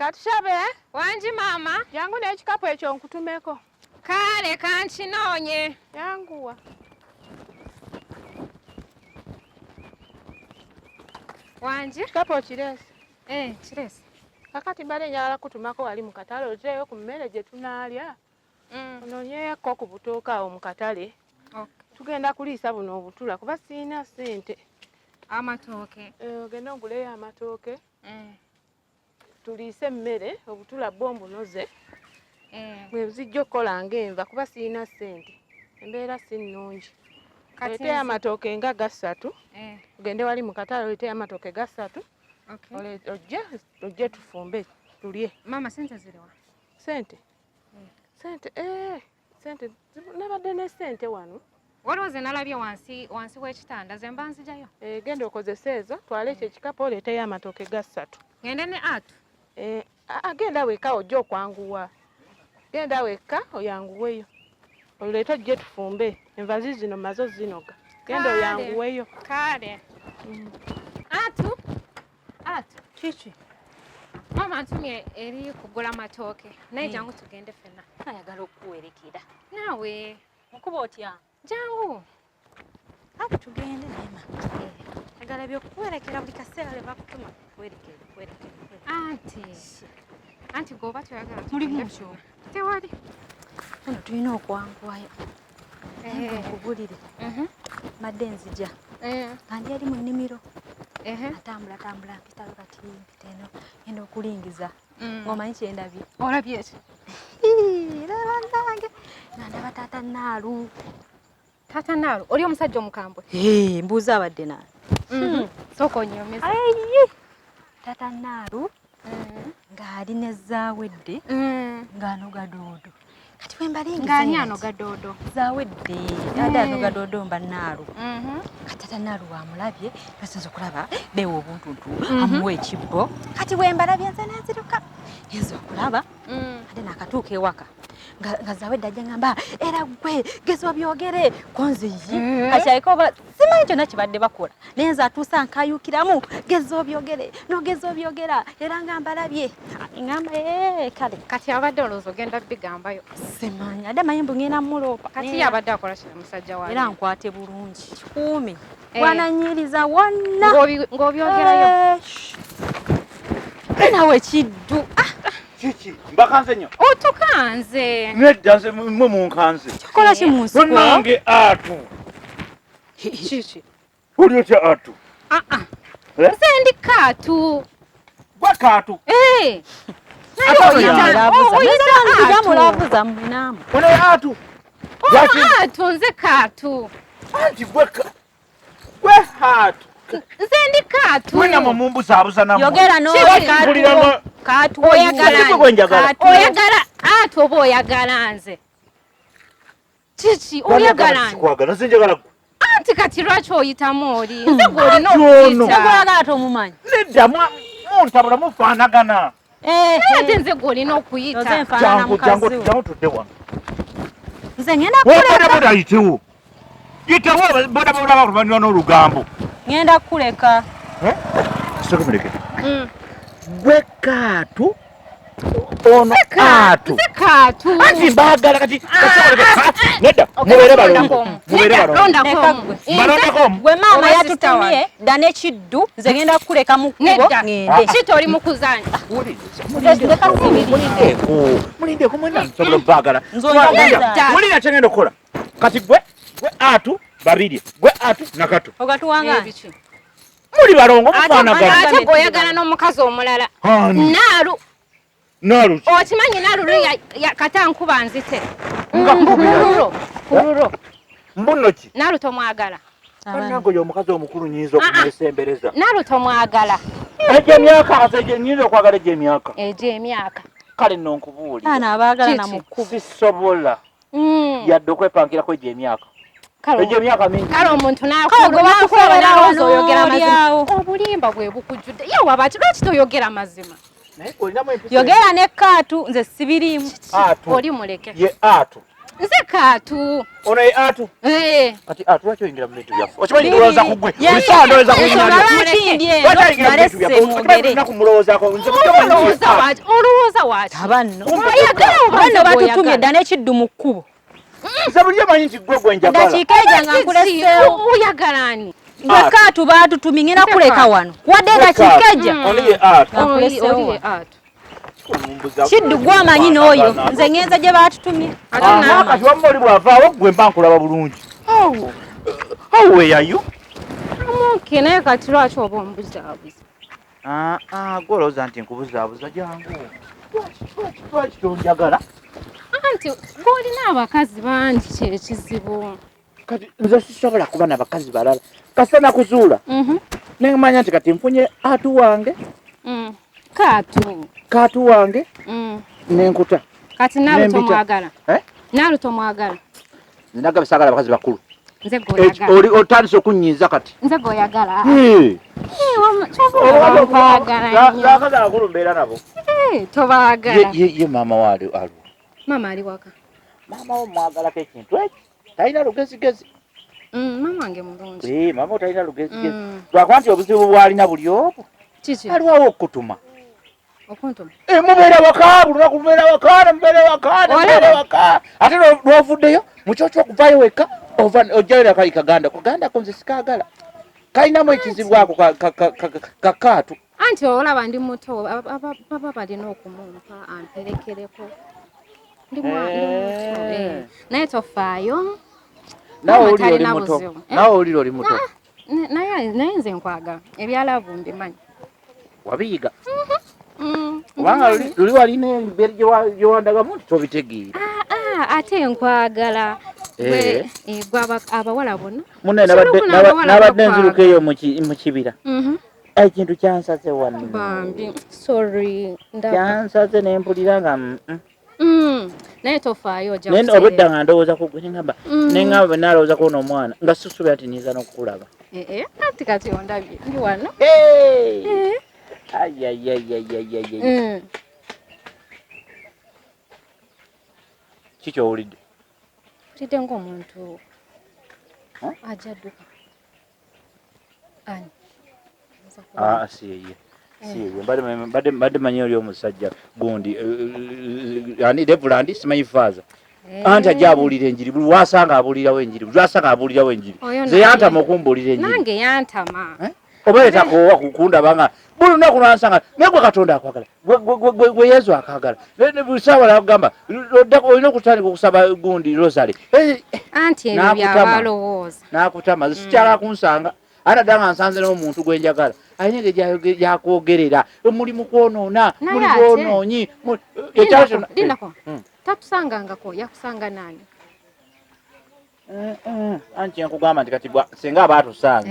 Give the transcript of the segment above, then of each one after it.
Katushabe? Wanji mama. Yangu n'ekikapu ekyo nkutumeko. Kale kankinoonye. Yanguwa. Wanji? Ekikapu okirese? Kirese. Kakati mbadde njagala kutumako wali mu katale oteeyo ku mmere gye tunaalya. Onoonyeeko ku butooka awo mu katale. Tugenda kuliisa buno obutula kuba siina ssente. Amatooke. Ogenda oguleyo amatooke. Tuliise emmere obutula bwo mbunoze. Bwe buzijja okukola ng'enva kuba siina ssente. Embeera si nnungi. Oleeteyo amatooke nga gasatu. Ogende wali mu katale oleeteyo amatooke gasatu. Ojje tufumbe tulye. Mama sente ziriwa? Sente? Sente nabadde ne ssente wano. Waliwo ze nalabye wansi w'ekitanda ze mba nzijayo. Genda okozesa ezo twale ekyo ekikapu oleeteyo amatooke gasatu. Ngende ne atu? Genda weka ojja okwanguwa. Genda weka oyanguweyo. Oleete ojje tufumbe. Enva zino mazo zinoga. Genda oyanguweyo. Kale. Atu? Kiki? Mama antumye eri kugula amatooke. Naye jangu tugende ffenna. Ayagala okuwerekera. Naawe. Mukuba otya? Jangu. Ati tugende nema. Ayagala by'okuwerekera buli kaseera le bakutuma kuwerekera. Anti goba toyagala. Mulimu kyo. Tewali. Ono tulina okwanguwayo. Nkubulire. Madde nzija. Kandi yali mu nnimiro. Atambula mpitalo kati mpiteno. Ngenda okulingiza. Ng'omanyi kye ndabye. Olabye eki? Laba ndange. Ndaba taata Nalu. Taata Nalu? Oli omusajja omukambwe? Mbuuza abadde Nalu. Sooka onnyomeza. Taata Nalu ng'ali ne zaawedde ng'anoga doodo. Kati we mbalingiza ng'ani anoga doodo? Zaawedde ate anoga doodo mba Nalu. Kati taata Nalu wamulabye basinza okulaba beewa obuntuntu amuwa ekibbo. Kati we mbalabye nze n'enziruka nza okulaba ate n'akatuuka ewaka nga zaawedde ajja ngamba era gwe geza byogere konziyi akyaliko simanyi kyonna kibadde bakola naye nze atuusa nkayuukiramu geza byogere nogeza byogera era nga mbalabye ngamba kale kati abadde olowooza ogenda bigambayo? Simanyi adde mayimbu ngenda muloopa kati ye abadde akola kino musajja wange era nkwate bulungi kikuume wananyiriza wonna ng'obyogerayo nawe kiddu Kiki mbakanze nnyo. Otukanze. Nedda nze mwe munkanze. Kikola ki mu nsiko? Nange atu. Kiki? Oli otya atu? Nze ndi kaatu. Gwe kaatu? Mulavuza mwenamu. Ono atu? Atu nze kaatu. Anti gwe atu. Nze ndi kaatu. Wena mumbuzabuza namwe. Yogera no kaatu oyagala atu oba oyagala nze? Kiki oyagala nze? Kwagala nze njagala gwe. Anti kati lwaki oyitamu oli? Nze gw'olina okuyita. Kwagala tomumanyi. Nedda muntabula mufaanagana. Ate nze gw'olina okuyita. Jangu tudde wano. Nze ngenda kuleka. Boda ayitewo. Yitewo boda bakumanyiwa n'olugambo. Ngenda kuleka. Sitaka muleke. Gwe kaatu ono atu. Nze kaatu. Anti mbaagala kati nedda mubeere balongo. Gwe maama yatutumye dda n'ekiddu nze ngenda kuleka mu kkubo ngende. Kiti oli mu kuzanya. Mulindeeko mwena nsobola obbaagala. Nzongera. Mulina kyengenda okukola. Kati gwe atu babiri. Gwe atu nakatu. Ogatuwanga. Muli balongo mufaanagana. Ate gw'oyagala n'omukazi omulala. Nalu. Okimanyi Nalu kata nkuba nzite. Kuluro. Mbuno ki? Nalu tomwagala. Nange omukazi omukulu nyinza okumwesembereza. Nalu tomwagala. Egy'emyaka ate nyinza okwagala egy'emyaka. Egy'emyaka. Kale nno nkubuulire. Ana abaagala na mukkubo. Sisobola yadde okwepankirako egy'emyaka. Egy'emyaka mingi. Kale omuntu n'akulaba n'alowooza oyogera mazima. Obulimba bwe bukujjudde. Ye waba lwaki toyogera mazima? Yogera ne kaatu nze sibirimu. Atu. Oli muleke. Ye atu. Nze Kaatu. Ono ye Atu. Kati Atu lwaki oyingira mu bintu byaffe? Okimanyi ndowooza ku ggwe. Bisaa ndowooza ku nnyanja. Lwaki oyingira mu bintu byaffe? Okimanyi tulina kumulowoozaako. Nze Olowooza waaki? Abanno. Abanno batutumye dda n'ekiddu mu kkubo. Nze bulijjo manyi nti ggwe gwe njagala. Dakiika eja nga nkuleseewo. Oyagala ani? Kaatu batutumye ngina kuleka wano. Wadde dakiika eja. Oli ye Atu. Oli ye Atu. Kiddu gwamanyi n'oyo. Nze ngenza gye batutumye. Kati wamma oli bw'avaawo gwe mba nkulaba bulungi. How were you? Amuke naye kati lwaki oba ombuzaabuza? Gwe olowooza nti nkubuzaabuza jangu. Lwaki tonjagala? Anti ng'olina abakazi bangi kyekizibu. Kati nze sisobola kuba n'abakazi balala. Kasita nakuzuula. Ne manya nti kati nfunye Atu wange. Kaatu wange. N'enkuta. Kati Nalu tomwagala? Nalu tomwagala? Nze nagamba saagala abakazi bakulu. Nze goyagala. Oli otandise okunnyiza kati. Nze goyagala. Abakazi abakulu mbeera nabo. Tobaagala. Ye maama wo aliwo. Maama ali waka. Maama wo mwagalako ekintu ekyo. Talina lugezigezi. Maama wange mulungi. Maama wo talina lugezigezi. Lwakuba nti obuzibu bw'alina buli obu. Kiki? Aliwawo okutuma. Okuntuma? Mubeera waka, bulunaku mubeera waka. Ate lw'ovuddeyo mukyo ky'okuvaayo wekka ojjayo nakali kaganda. Kaganda ko nze sikaagala. Kalinamu ekizibu ako Kaatu. Anti olaba ndi muto baba balina okumumpa amperekereko. Ndi muto. Naye tofaayo. Nawe oli oli muto. Naye nze nkwagala. Ebyalavu mbimanyi. Wabiyiga? Kubanga luli walina engeri gye wandagamu nti tobitegeera. Ate nkwagala. Gwe abawala bonna. Munne nabadde nziruka eyo mu kibira. Ekintu kyansaze wano. Bambi. Sorry. Kyansaze ne mpulira nga naye tofaayo ojja kuseera. Obwedda nga ndowooza ku gwe neŋŋamba bwe naalowooza ku omwana nga susuubira nti nyiza n'okukulaba. Ati kati ondabye ndi wano. Kiki owulidde? Mpulidde ng'omuntu ajadduka. Ani? Si yeye. Mbadde manyi oli omusajja gundi ani Devulandi simanyi faaza. Anti ajja abuulira enjiri buli wasanga abuulirawo enjiri nze yantama okumbuulira enjiri. Nange yantama. Oba etakoowa kukundaba nga buli lunaku lwansanga naye gwe Katonda akwagala gwe Yesu akaagala buli ssaawa nakugamba olina okutandika okusaba gundi Rosary. Anti ebyo byabalowooza. N'akutama sikyala kunsanga ate dda nga nsanze n'omuntu gwe njagala alina engeri gyakwogerera muli mu kwonoona muli bwonoonyi. Lindako tatusangangako yakusanga nani? Anti nkugamba nti kati singa abaatusanga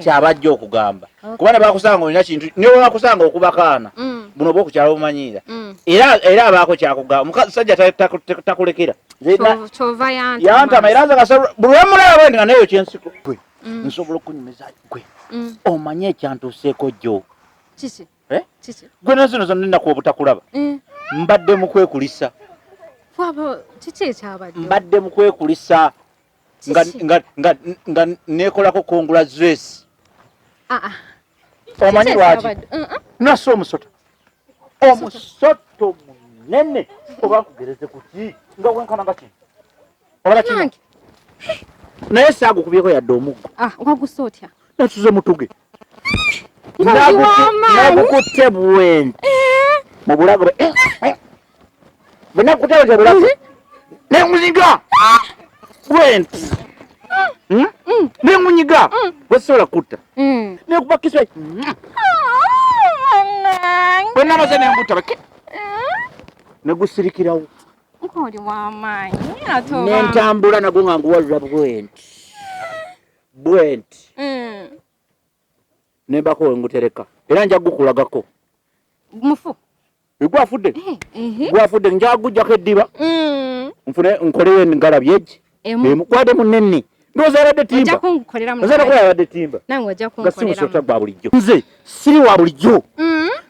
kyabajja okugamba kuba ne bakusanga olina kintu ne bwe bakusanga okubakaana buno oba okukyala bumanyiira era abaako kyakugamba omusajja takulekera kyova yantama era nze nga buli lwemulaba bwendi nga neyo kyensiko gwe nsobola okunyumiza gwe omanye ekyantuuseeko jjo gwe nezino zonna nnaku obutakulaba mbadde mu kwekulisa mbadde mu kwekulisa nga nekolako congratulations. Omanyi lwaki? Nasa omusoto munene oba nkugereze kuki nga wenkana nga kino obala kino naye saagukubyeko yadde omuggo. Wagusa otya? Natuze mutuge nagukutte bwenti mu bulago bwe nakukutte bulago nenguziga bwenti nengunyiga wesobola kutta nekuba kiswa bwe namaze nengutta bake negusirikirawo nkoli w'amaanyi nentambula nagwo nga nguwalula bwenti nembako wengutereka era nja gukulagako mufu gwafudde nja gujjako eddiba nfune nkoleyo engalabye egi emukwade munene ndowooza yabadde timba yabadde timba nga si musota gwa bulijjo nze siri wa bulijjo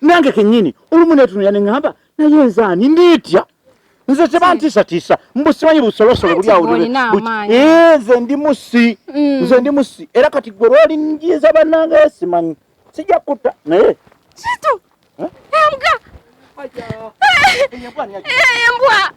nange kennyini olumu netunulira neŋŋamba naye nze ani ndiitya nze tebantiisatiisa mbusimanyi busolosolo buli awo nze ndi musi era kati gwe lwali njiza bannange simanyi sijja kutta naye Situ embwa embwa